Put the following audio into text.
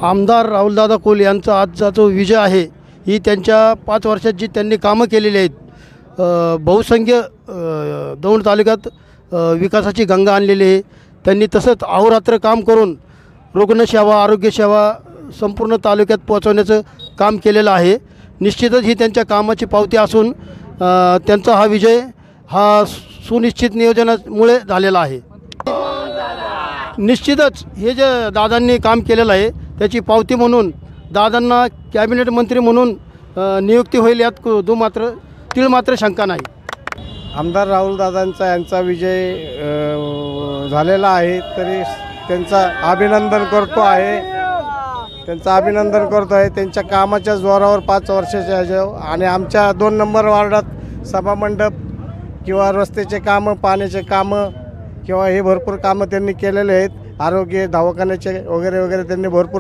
आमदार राहुलदादा कोल यांचा आजचा जो विजय आहे ही त्यांच्या 5 वर्षात जी त्यांनी कामं केलेली आहेत। बहुसंख्य दौंड तालुक्यात विकासाची गंगा आणलेली आहे त्यांनी। तसंच अहोरात्र काम करून रुग्णसेवा आरोग्यसेवा संपूर्ण तालुक्यात पोहोचवण्याचं काम केलेलं आहे। निश्चितच ही त्यांच्या कामाची पावती असून त्यांचा हा विजय हा सुनिश्चित नियोजनामुळे झालेला आहे। निश्चितच हे जे दादांनी काम केलेलं आहे त्याची पावती म्हणून दादांना कॅबिनेट मंत्री म्हणून नियुक्ती होईल यात तीळ मात्र शंका नाही। आमदार राहुलदादांचा यांचा विजय झालेला आहे तरी त्यांचा अभिनंदन करतो आहे त्यांच्या कामाच्या जोरावर 5 वर्षाच्या आणि आमच्या 2 नंबर वार्डात सभामंडप किंवा रस्त्याचे कामं पाण्याचे कामं किंवा हे भरपूर कामं त्यांनी केलेले आहेत। आरोग्य दवाखान्याचे वगैरे त्यांनी भरपूर